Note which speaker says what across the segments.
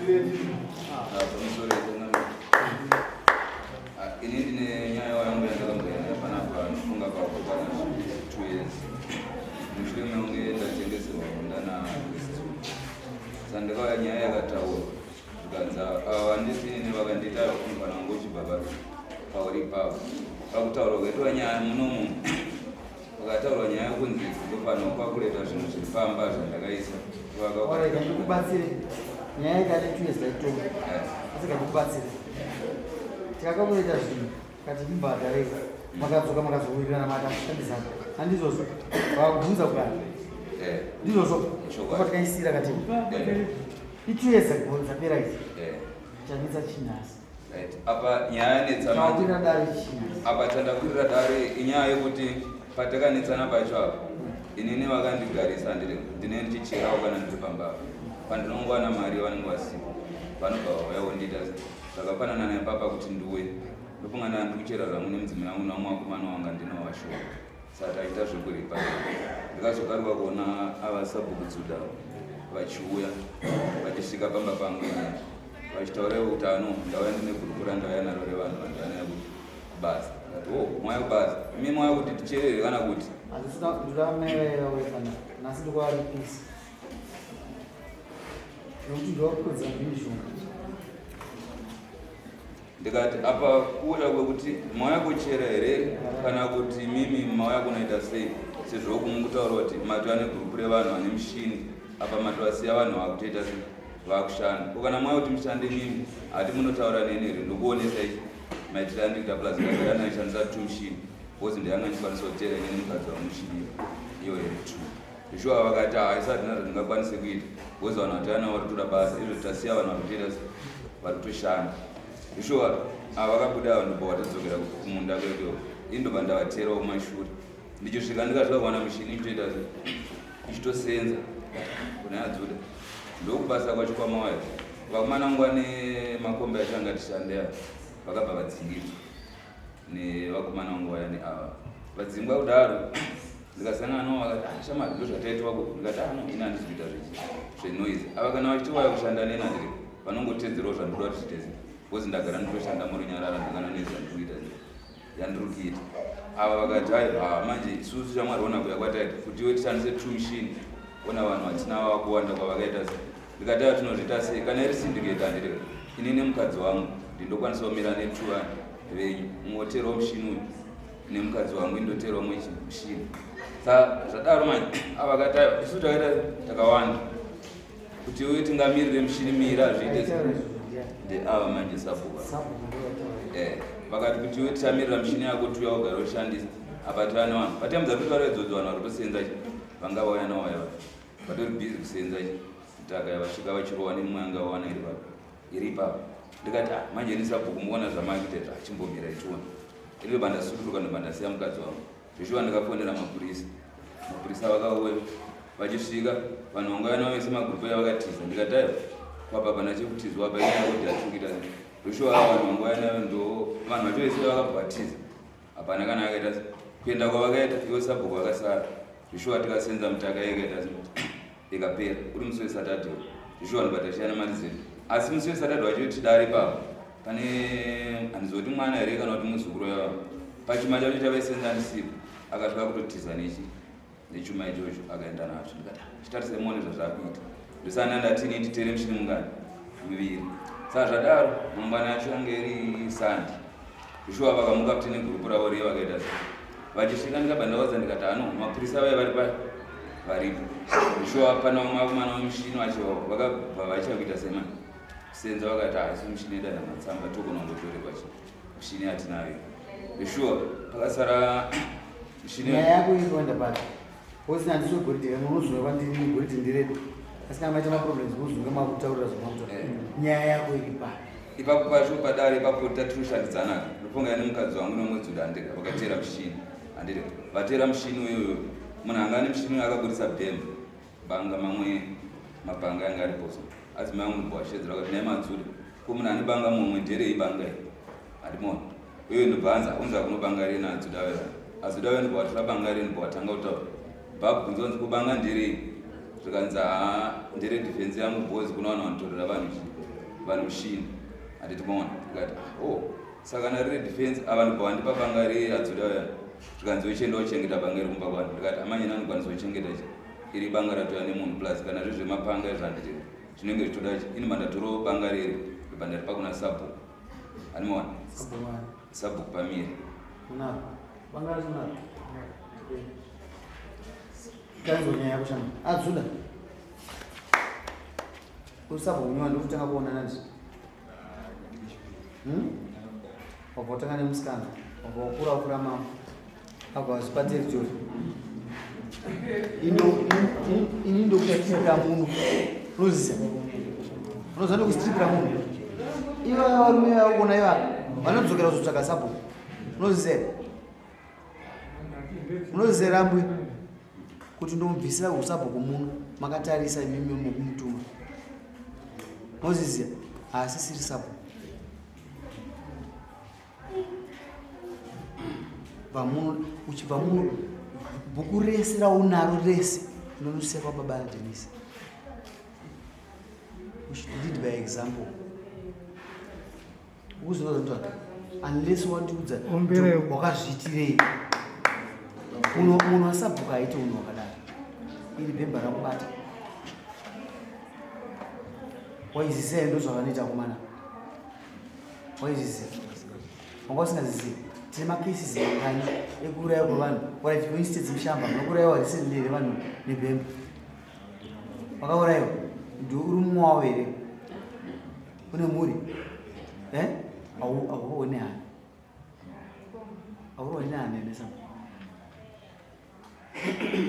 Speaker 1: ini ndine nyaya yangu yandakamboenda panapa nofunga pakokwana 2 years mushure meunge ndatengeserwa mundana kristu sandikauya nyaya yakataura zvikanza vandisinini vakandita kumbana ngochibva pauri pavo pakutaurwa kwetova nyaya munomu vakataurwa nyaya kunzi ndopano kwakureta zvinhu zviri pamba zvandakaisa
Speaker 2: kubatsire nyaya ikati 2 years daitonga asikatikubatsire tikakamboita zvinhu kati mbhadhare makadzoka makazowirirana makashandisana handizvozvo vakubvunza kugara ndizvozvo apa tikaisira kati i2 years ago dzapera idzi chanetsa chinhasi
Speaker 1: apa nyaya netsamaakwirira
Speaker 2: dare chinhasi
Speaker 1: apa chandakwirira dare inyaya yekuti patakanetsana pacho apa inini vakandigarisa ndine ndichicherawo kana ndiri pamba pandinongwana mari vanenge vasipo vanobva vauyawo ndiita zvakafanana naipapa kuti ndiwe ndopungana ndikuchera zvangu nemudzimai wangu namwakomana wanga ndinowashowa saka taita zvekuripa ndikazokaruka kuona avasabhukudzuda vachiuya vachisvika pamba pangu vachitaura utano ndauya ndine gurukura ndauya naro revanhu vandauya kuti basa ati mwaya kubasa imi mwaya kuti ticherere kana kuti
Speaker 2: ndidamewekana nasi ndikwaripisa nokuti ndawakudza ndinishonga
Speaker 1: ndikati apa kuuya kwekuti mauya kuchera here kana kuti mimi mauya kunoita sei sezvo kumukutaura kuti matova negurupu revanhu vane mishini apa matovasiya vanhu vakutoita sei vakushanda ukana mauya kuti mushande mimi hati munotaura neni here ndokuonesai maitiro andikuita plus ndagara naishandisa 2 mishini bcause ndeyanga ndikwanisa kutera neni mukadzi wamushini iyo here 2 ishuwa vakati haisati nazvo ndingakwanise kuita bcause vanhu vatana varitora basa izvo tasiya vanhu varikutoita varikutoshanda ishuwa vakabuda vanhu bva vatadzokera kumunda kwedo indobva ndavaterawo kumashure ndichisvika ndikasvika kuwana mishini ichitoita ichitosenza kunyaya dzoda ndokubasa kwacho kwamawaya vakomana nguva nemakombe achanga tishandeya vakabva vadzingirwa nevakomana nguva yani ava vadzingwa kudaro ndikasangana navo vakati shamari ndo zvataitwako ndikati ina handizikuita zvenoise ava kana vachitowaya kushanda nenandiri vanongotedzerawo zvandoda kuti chiteze bcause ndagara nditoshanda murinyarara ndingana nezvandikuita yandiri kuita ava vakati manje isusu shamwari ona kuya kwataita kuti iwe tishandise 2 mishini ona vanhu vatina vakuwanda kwavakaita se ndikati tinozviita sei kana iri syndicate handiri inini mukadzi wangu ndindokwanisa kumira ne2 venyu moterawo mushini uyu nemukadzi wangu indoterawo mwe mushini saka zvadaro manje ava vakati isu takaita takawanda kuti uye tingamirire mushini mira zviite ava manje sabhuka vakati kuti iwe tichamirira mushini yako tuya ugara ushandisa apa tana vanhu vatemudza kutaura idzodzo vanhu vari kusenza vanga vauya navo yava vatori bhizi kusenza mutaka yavasvika vachirowa nemumwe anga wawana iri ipapo ndikati manje ndisabhuku muona zvamakuita achimbomira ichiona irive bandasuduruka ndobandasiya mukadzi wangu zvishuva ndikafonera mapurisa vakauya vachisvika vanhu vanga vana vese magurupu yavakatiza ndikatayo papa pana chekutizwa painaya kuti atukita zvishuva vanhu vanga vana ndo vanhu vacho vese vakabhatiza hapana kana akaita kuenda kwavakaita iwe sabhuku vakasara zvishuva tikasenza mutaka yakaita ikapera uri musi wesatadhi zvishuva ndobvatashiyana mari zedu asi musi wesatadhi vachoti dare papo pane handizoti mwana here kana kuti muzukuru yava pachuma chacho chavaisenza ndisipo akasvika kutotiza nechuma ichocho akaenda nacho ndikati chitarise mone zvazvakuita ndosana ndatini titere mushini mungani miviri saka zvadaro mangwana yacho yange iri sandi zvishuva vakamuka kuti negurupu ravo riye vakaita vachisvika ndikabva ndavaudza ndikati mapurisa vai vari varipo zvishuva pana mwakomana wemushini wacho vakabva vachakuita sema kusenza vakati haisi mushini yedana matsamba tokunongotore kwacho mushini yatinayo zvishuva pakasara mushini
Speaker 2: nyaya yako iriwanda pacho usina ndisogoriti munozviva kwandiri goriti ndiredu asi kana maita maproblems kuzunga makutaurira zvamakuta nyaya yako iri pa
Speaker 1: ipapo pacho padare ipapo tatiroshandidzana ndoponga yani mukadzi wangu nomwedzi andika vakatera mushini handire vatera mushini uyoyo munhu anga ane mushini akaburisa bhemba banga mamwe mabhanga yanga ariposo adzimai angu ndobwashedzera kuti nai madzuda ko munhu ane banga mumwe nderei banga i handimona uyo ndobvanza unza kunobanga rena adzuda wera adzuda wera ndobwatora banga reni ndobwatanga kutaura bhabhunza kunzi kubanga nderei zvikanzi ndere defense yangu bhozi kuna vanhu vanotorera vanhu vanoshina handiti maona tikati saka na riri defense avanhu pavandipa banga readzodauya tikanzi wechenda uchengeta banga iri kumba kwanu ndikati amanyina anokwanisa kuchengeta iri banga ratouya nemunhu plus kana zvezvemapanga ezvanditi zvinenge zvitoda ini mandatoro banga riri banda ripa kuna sabhuku animaona sabhuku pamiri
Speaker 2: kanzonyaya kushama adzuda usabhuku nywa ndokutanga kuona nanzi wabvotanga nemusikana wabvakura mama agwazvipa territory ini ndokustripira munhu unoziva unoziva ndokustripira munhu ivo varume vakuona iva vanodzokera kuzotsvaga sabhuku unoziva rambwe kuti ndomubvisira kusabhuku muno makatarisa imimi mokumutuma unoziziva asi siri sabhuku uchibva muno bhuku rese raunaro rese unonosisa kwababa Denise. We should lead by example. Unless watiudza wakazviitirei munhu asabhuka aite unhu wakadaro iri bhemba rakubata waizisiya ndo zvavanoita kumana waizisiya wanga usingazizivi tine macases makani ekuuraya kwevanhu warachipo instance mushamba nokuraiwa risendere vanhu nebhemba wakaurayiwa ndio uri mumwe wavo here une mhuri auone hani auone hani nesama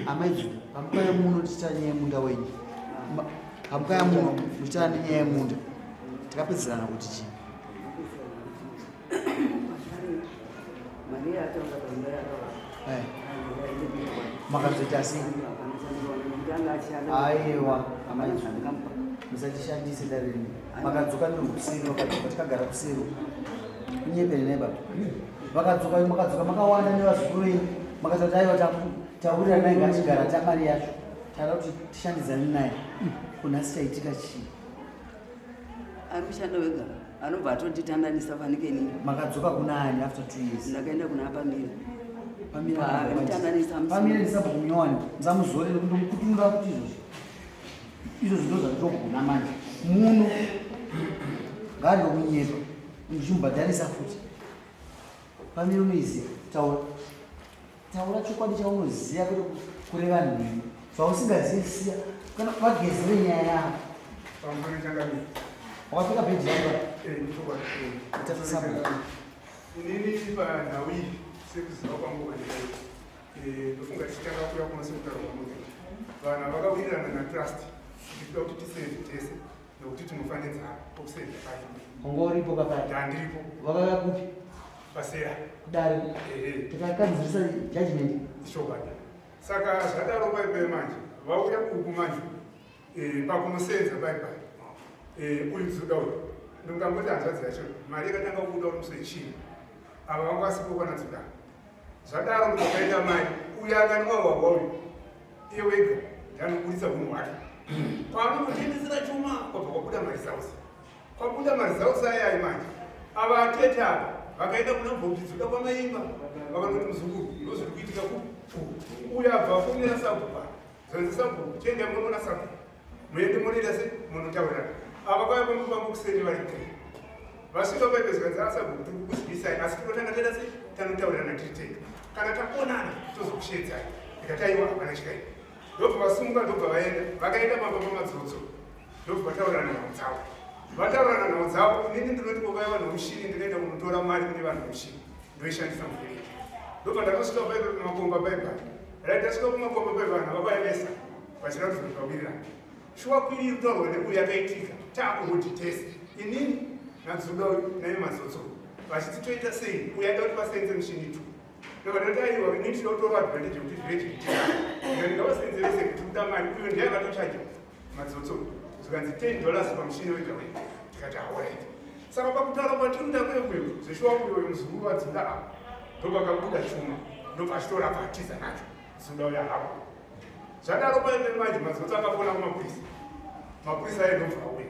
Speaker 2: amaidzulu pamukaya muno tichita nyaya yemunda wenyu pamukaya muno muchita nenyaya yemunda takapedzerana kuti chii makazoita sei aiwa amaidzulu musachishandise darini makadzoka nekusero tikagara kusero kunyepene nebaba vakadzoka makawanda nevazukuru venyu makatoti aiwa taurira naye achigara tamari yacho tada kuti tishandidzane naye kunhasi chaitika chii
Speaker 3: arikushanda wega anobva atotitandanisa fanike nini
Speaker 2: makadzoka kuna ani after 2 years
Speaker 3: ndakaenda kuna pamira
Speaker 2: pamira ndisabvukunyowani nzamuzore ndokutunga kuti izvozvi ndo zvandogona manje muno ngari rokunyepa ndichimubhadharisa futi pamira unoiziva taura chokwadi chaunoziva kuti kureva nhini zvausingazivi kana vagezere nyaya yavo wakapfeka bheji yanga itasabu
Speaker 4: inini panhau sekuziva kwangu kwandai ndofunga tichitanga kuya kuno sekutaura kwamuzi vanhu vakawirirana natrust tikuda kuti tiseve tese nokuti tinofanidza okuseve pacho
Speaker 2: onga uripo kapati
Speaker 4: handiripo
Speaker 2: vakauya kupi
Speaker 4: pasera
Speaker 2: kudare takakadzirisa judgment
Speaker 4: ishobada saka zvadaro paipai manje vauya uku manje pakunosenza paipai uyu zuda uyu ndingangoti hanzvadzi yacho mari yakatanga kubuda uri musechini ava vanga vasipokwana zuda zvadaro ndokakaita mari uyu akanwawawa uyu iye wega ndanoburisa unhu hwake paanokutendesera chuma kwabva kwabuda mari zausi kwabuda mari zausi ayai manje ava atete ava vakaenda kuna mbobvi zuda kwamaimba vakanoti muzukuru ndozviri kuitika uyu abva afonera sabhupa zvanzi sabhuku tiende munona sabhuku muende munoita se munotaurirana ava kwaya kwamupanga kuseni vari 3 vasvika paipezikadza sabhuku tiri kukuzivisa asi tinotanga taita se tanotaurirana tiri tega kana takonana tozokushedzai ndikataiwa hapana chikaii ndobva vasunga ndobva vaenda vakaenda mamba mamadzotso ndobva vataurirana nhau dzavo vataurirana nhau dzavo inini ndinoti kokaiwa nomushini ndinoenda kunotora mari kune vanhu mushini ndoishandisa muveri ndobva ndakasvika paipa kumakomba paipa ratasvika kumakomba paipa vanhu vavaemesa vachiratidza kuti vawirirana shuwa kwiri kutaurwa neuyu yakaitika taakungoti tese inini nadzuda naye madzotso vachiti toita sei uyada kuti vasenze mushini tu ndokati aiwa inini tida kutora advantage yekuti zvirechiitika ndingavasenzerese kuti kuda mari uyo ndiye akatochaja madzotso zvikanzi $10 pamushini wega wega tikati aorit saka pakutaura patinoita kwekweyo zvishuwa kuyoyo muzukuru wadzunda apa ndopakabuda chuma ndobva achitora paatiza nacho zuda uya havo zvadaro paine manje madzotso akafona kumapurisa mapurisa aendobva auya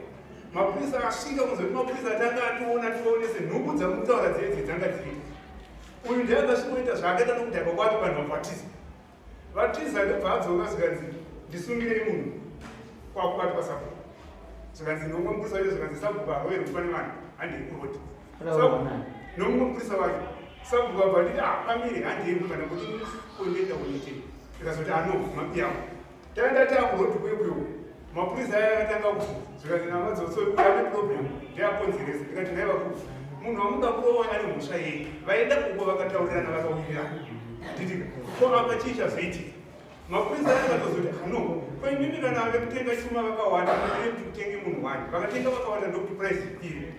Speaker 4: mapurisa akasvika kuzoti mapurisa atanga ationa tionese nhumbu dzamutaura dzeidzi dzanga dziri uyu ndiye akasvikoita zvaakaita nokuti akakwati vanhu vabvatiza vatiza ndobva adzoka zvikanzi ndisungirei munhu kwakubati pasabhuku zvikanzi nomwe mupurisa wacho zvikanzi sabhuku aroerwi pane vanhu handei kuroti nomwe mupurisa wacho sabhuku abva nditi pamiri handei kana kuti kuendenda kunoitei ikazoti mapiyamo taenda taakuroti kwekwewo mapurisa aya akatanga kuti zvikanzi namadzotsoane problem ndeakonzeresa ikati naiva kuti munhu wamuda kurowa ane mhosva yei vaenda kuko vakataurirana vakawirirana nditika ko apa chii chazoitika mapurisa aya akatozoti koimimi kana ave kutenga chuma vakawanda aee kuti kutenge munhu wani vakatenga vakawanda ndokuti price iri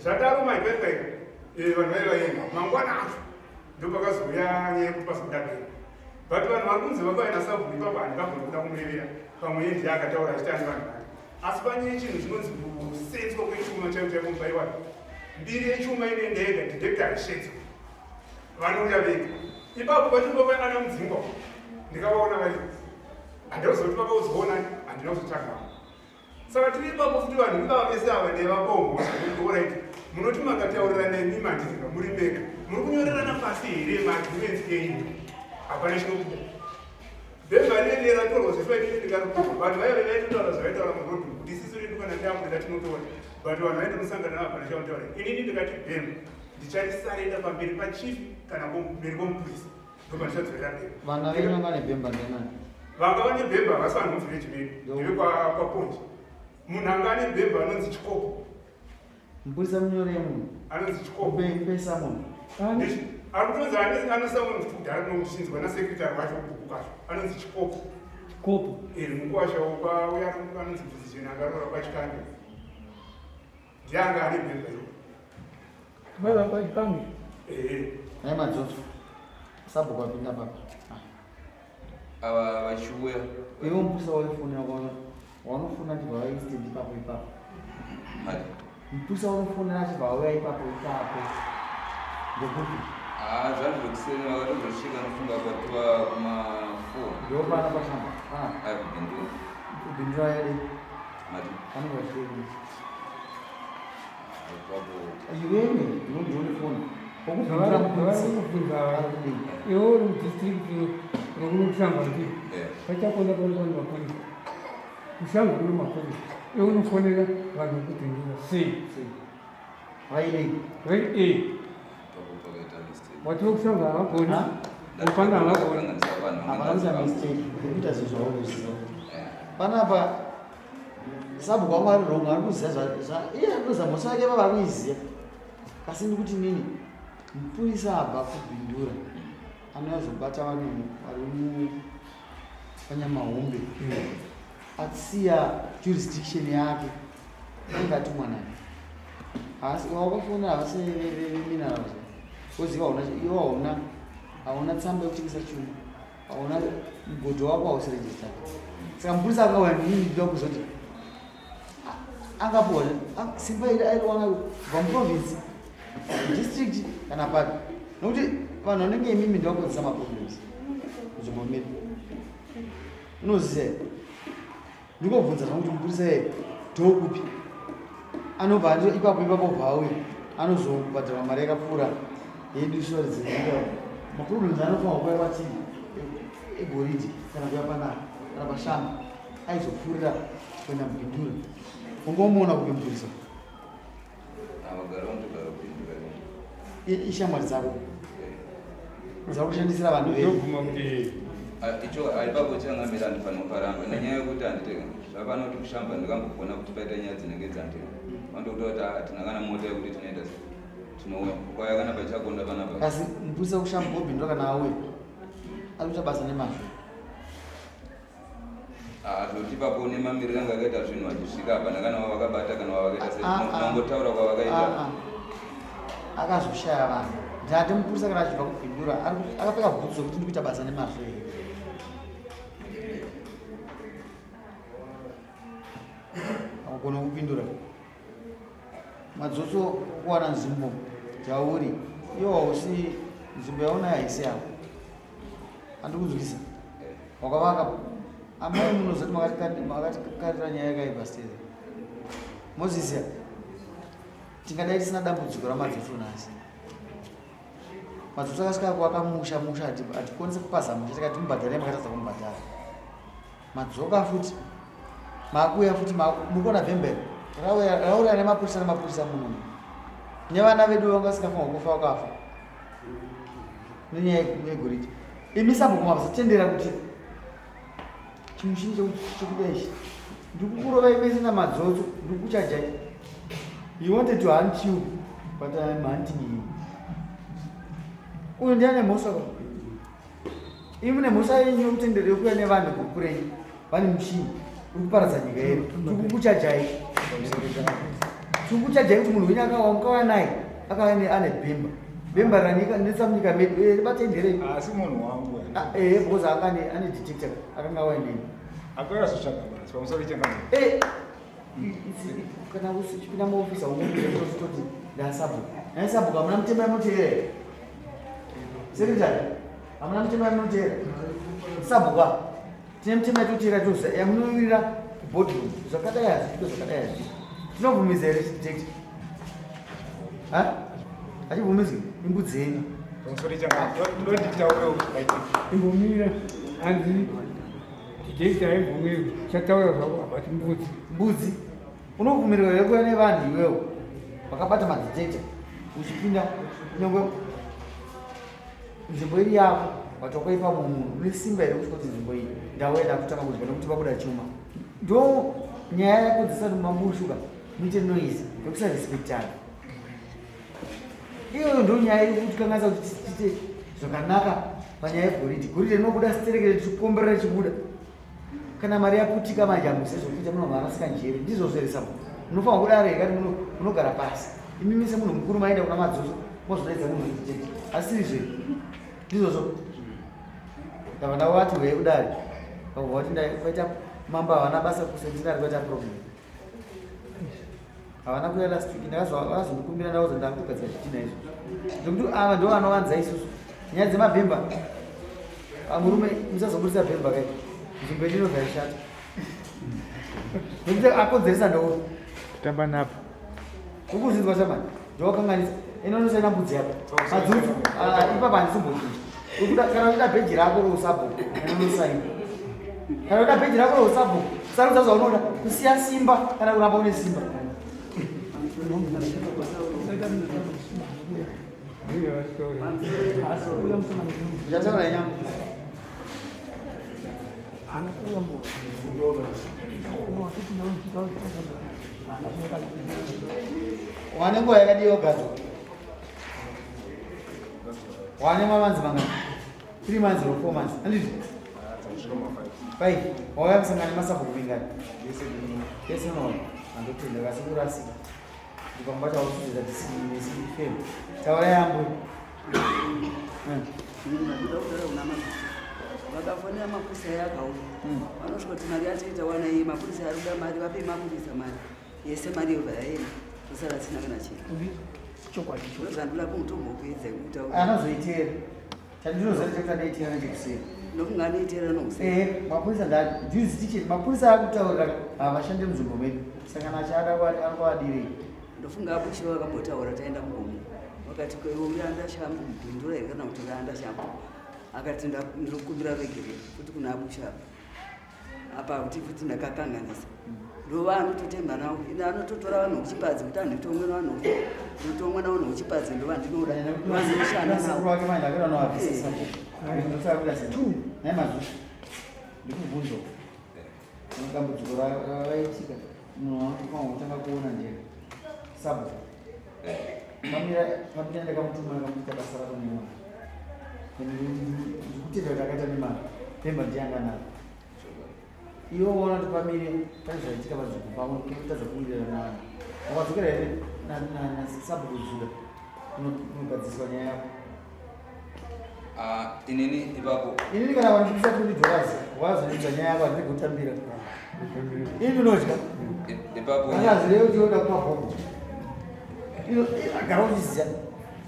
Speaker 4: zvadaro maipaipaika vanhu vai vaenda mangwana acho ndopakazouya nyaya yekuti pasokudabera but vanhu vari kunzi vakaenda sabhuku ipapo handikabvona kuda kumurevera pamwe ndiye akataura achiti ani vanhu vake asi panyaya chinhu chinonzi kusenzwa kwechuma chaivo chaivo mubaiwani mbiri yechuma ine ndega detector rishedza vanouya vega ipapo pachinopa ana mudzingwa ndikavaona vari handizoti vakauzoona handina kuzotsvagavo saka tiri ipapo futi vanhu ivava vese ava nevabombo orit munoti makataurirana imi manditika muri mbega muri kunyorerana pasi here maagreements eini hapana chinokuda bhemba rine ratorwa zvefaidindikarikuva vanhu vaive vaitotaura zvavaitaura murodhu kuti isisu redu kana taamurira tinotora but vanhu vaindonosangana navapana chanotaura inini ndikati bhemba ndicharisarenda pamberi pachief kana mberi komupurisa ndoba ndichadzorera mberi
Speaker 2: vana venyu vane bhemba ndenani
Speaker 4: vanga vane bhemba vasi vanhu muvhireji medu ndive kwaponji munhu anga ane bhemba anonzi chikopo
Speaker 2: mupurisa munyorei munhu
Speaker 4: anonzi chikopo
Speaker 2: pesa munhu
Speaker 4: ari kutonzi anosamunhu futi ari kunomushinzwa nasekretari wacho kubhuku kacho anonzi chikopo mukuwasha uya anonzi physician akarora pachikambi ndiye anga ane bhemba
Speaker 2: nai madzotso sabhuku apinda papa
Speaker 1: ava vachiuya
Speaker 2: iwe mupurisa waifonera wanofuna achibva wainstendi ipapo ipapo mupurisa unofonera achibva wauya ipapo ipapo ndekuti
Speaker 1: zvanhu zvekuseni vakatozosvika nofunga kwatiwa kuma4
Speaker 2: ndo pana pashamba
Speaker 1: kubhindura
Speaker 2: kubhindura yade
Speaker 1: mati
Speaker 2: panenge vachii
Speaker 1: ipapo
Speaker 2: iwene ndondione okubvindura
Speaker 5: iwo district rokunokushamba ndi pachakonda panikoni mapolisa kushamba kuno mapolisa iwo unofonera vanhu vekubhindura sei
Speaker 2: vailei
Speaker 5: watiro kushamba havagoni upanda havagoni
Speaker 2: havanakuita mistake kuita zvezvaoziva panapa sabhuku wangu ari rongo ari kuziva iye anozambosa vake vava kuiziva kasi ndikuti nini mupurisa abva kubhindura anozobata vanhu vari panyamahombe atsiya jurisdiction yake angati mwanani asi wakafona havasi veminarauza oziva iwo hauna tsamba yekutengesa chuma hauna mugodho wako hausiregistered saka mupurisa akauya nini ndida kuzoti angapona simba iri airiwana kubva muprovinsi district kana pati nokuti vanhu vanenge imimi ndivakonzesa maproblems nzvimbo medu unoziva ndingobvunza zvangu kuti mupurisa ndokupi anobva ipapo bvawe anozobhadharwa mari yakapfuura yedusoridze maproblems anofanwa kuya kwati egoridhi kana kuya panapa kana pashamba aizopfuurira kuenda mubhindura ungomuona kuve mupurisa ishamwari dzako dzakushandisira vanhu
Speaker 1: icho aipapo changamira ndifana kuparamba nenyaya yekuti handitega zvapanoti kushamba ndikambogona kuti paita nyaya dzinenge dzandega vandokuta kuti hatina kana mota yekuti tinoenda tinouya kwaya kana pachakonda panapa
Speaker 2: kasi mupurisa kushamba obhindura kana auya ari kuita basa nemazvo
Speaker 1: zvoti papo nemamiriro anga akaita zvinhu vachisvika hapana kana wavakabata kana wavakaita semangotaura kwavakaita
Speaker 2: akazoshaya vanhu ndati mupurisa kana achibva kubhindura akapfeka bhutsu zokuti ndikuita basa nemazvo akugona kupindura madzotso kuwana nzvimbo dzauri iwo hausi nzvimbo yaona haisi yavo andikuzwisa wakavaka amai munozoti makatikarira nyaya yakaipa steri Moses ya tingadai tisina dambudziko ramadzoso nasi madzoso akasvika kuakamusha atikwanisi kupaza musha tikati mubhadhare makatadza kumubhadhara madzoka futi makuya futi mukona vhemberi raura nemapurisa muno nevana vedu vanga vasingafanwa kufa wakafa nenyaya yegoriti imi sabhuku mavasatendera kuti chimushini chokudaishi ndikukurova imesina madzoso ndikuchajai. You wanted to hunt you, but I'm hunting you. Uyu ndiane mhosva ka imi nemhosva yenyu yokutendera yokuya nevanhu kukurei vane mushini urikuparadza nyika yedu tikukuchajai kuti munhu wenyu akauya naye akauya ane bhemba ranyika netsamunyika medu batenderei
Speaker 6: asi munhu wangu
Speaker 2: because ane detector akanga auya neni
Speaker 6: akayazotsvaga basi pamusoro chengano
Speaker 2: kana uchipinda muofisa unototi ndasabhuka hamuna mutema yamunoteera sekretary hamuna mutema yamunoteera sabhuka tine mutema yatoteera toza yamunovirira kubhodroom zvakadai tinovhumidza here chidetector achibvumidzi imbudzeni
Speaker 6: pamusoro chengano ndonditaureu
Speaker 5: imbomira hanzi detector haibvumirwi chataura zvako abati mbudzi unobvumirwa here kuya nevanhu iwewo vakabata madetector uchipinda nyangwe nzvimbo iri yako watokwaipa munhu une simba here kusvika kuti nzvimbo iyi ndaweda kutanga kudya nokuti vabuda chuma ndo nyaya yakodzisa mumambushuka muite noise yokusarespektana iyoyo ndo nyaya iri kutikanganisa kuti tiite zvakanaka panyaya yegoriti rinobuda siterekere tichikomberera chibuda kana mari yaputika manje amusezvokuita munhu arasika njere ndizvozveresa munofanwa kudaro hekati munogara pasi imi mise munhu mukuru maenda kuna madzoso mozvodaidza munhu wechitete asi sirizve ndizvozvo ndava ndavati wei kudari vakubva kuti kwaita mambo havana basa kusendinari kwaita problem havana kuya last week ndakazondikumbira ndauza ndakutogadzira zvitina izvo ndokuti ava ndo vanovanza isusu nyaya dzemabhemba murume musazobudisa bhemba kai nzvimbo ino zvaishata nokuti akodzeresa ndouri
Speaker 6: kutamba napo
Speaker 2: ukuzinzwa chamani ndowakanganisa inonosaina mbudzi yako madzutu ipapa handisimbozvinji kana uida bheji rako rousabhuku inonosaina kana uida bheji rako rousabhuku sarudza zvaunoda kusiya simba kana kuramba une simba ndichataura yenyama wane nguva yakadiwa gadzo wane mamanzi mangani 3 months or 4 months anditi 5 wauya kusangana nemasabhuku mingani yese noona andotenda kasi kurasika ndipamba chausuzira tisinefemu taura yambo
Speaker 3: vakafonera mapurisa yakauya vanosvika kuti mari yatoita wana iyi mapurisa ari kuda mari vape mapurisa mari yese mari yobva yaenda kusara sina kana chinhu zandula kumutombo kuedza kuita
Speaker 2: anozoiteera chandinozatekanaiteera nechekusera
Speaker 3: nokunga anoiteera nokusa
Speaker 2: mapurisa ndiziticheti mapurisa akutaurira havashande munzvimbo medu saka nachada anovadirei
Speaker 3: ndofunga apuchiwa vakambotaura taenda mugomo vakati kweuya andashambindura here kana kuti andashamba akati ndinokumbira vegere kuti kuna abusha apa kuti futi ndakakanganisa ndova anototemba nawo ine anototora vanhu kuchipadzi kuti anditomwe vanhu ndotomwe navanhu kuchipadzi ndova ndinoda vanoshanda
Speaker 2: ndikubvunzo dambudziko ravaitika munhu wakufanwa kutanga kuona njere sabo pamira ndakamutuma akamuita basa rako nemwana ndikutenda kuti akaita nemari pemba ndiyanga naro iwo waona kuti pamire pane zvaitika padzoko pamwe kutadza kuwirirana navanhu wakadzokera here nasabo kuzura unogadziswa nyaya yako
Speaker 1: inini ipapo
Speaker 2: inini kana vandibisa $20 wazonidza nyaya yako handiri kutambira ini unodya
Speaker 1: ipapo
Speaker 2: angazirei kuti yoda kumabhombo agara uchiziya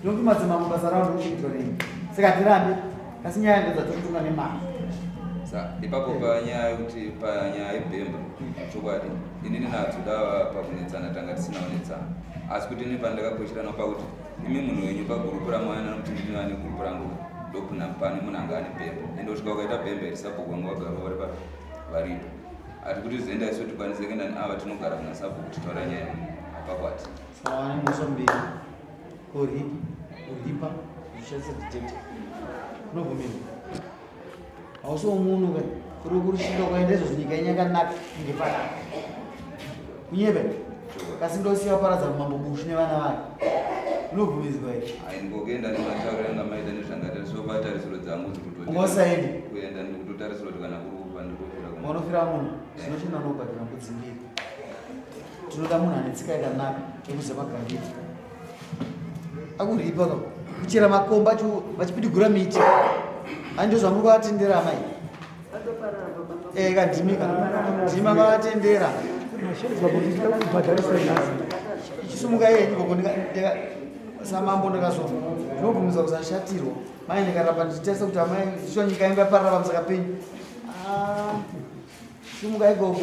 Speaker 2: ndokuti madzimambo basa ravo ndokuchiitwa neni saka tirambe asi nyaya ndodzatokutonga nemari
Speaker 1: ipapo panyaya kuti panyaya yebhemba chokwadi inini nadzo dava pakunetsana tanga tisinaonetsana asi kuti ini pandakakocherana pakuti imi munhu wenyu pagurupu ramwana nokuti ndini vane gurupu rangu ndokuna pane munhu anga ane bhemba ende usvika ukaita bhemba irisapo kwangu vagara vari varipo ati kuti zvienda isu tikwanise kuenda neava tinogara kuna sapo kuti taura nyaya apakwati
Speaker 2: sawane muso mbiri uripa zvishandisa detector unobvumirwa hausiwo munhu ka uri kurishinda ukaenda izvo nyika inyakanaka ngepana kunyebe kasi ndosiya paradza Mambo Bushu nevana vake unobvumidzwa here
Speaker 1: ngokuenda nematauro anga maita nezvangata sopatarisiro dzangu
Speaker 2: ungosaendi
Speaker 1: kuenda ndikutotarisiro kuti kana kuri kupa ndikofira
Speaker 2: unofira munhu zvinoshinda nokubhadhira kudzimbira tinoda munhu ane tsika yakanaka ekuziva ganditi akuripa kuchera makomba vachipidigura miti andi zvamuri kuvatendera mai kadhimika dhima kavatendera ichisumuka yeni koko samambo ndakazoma ndinobvumidza kusashatirwa mai ndikaramba ndichitarisa kuti amai shuwa nyika yangu yaparara pamusaka penyu simuka ikoko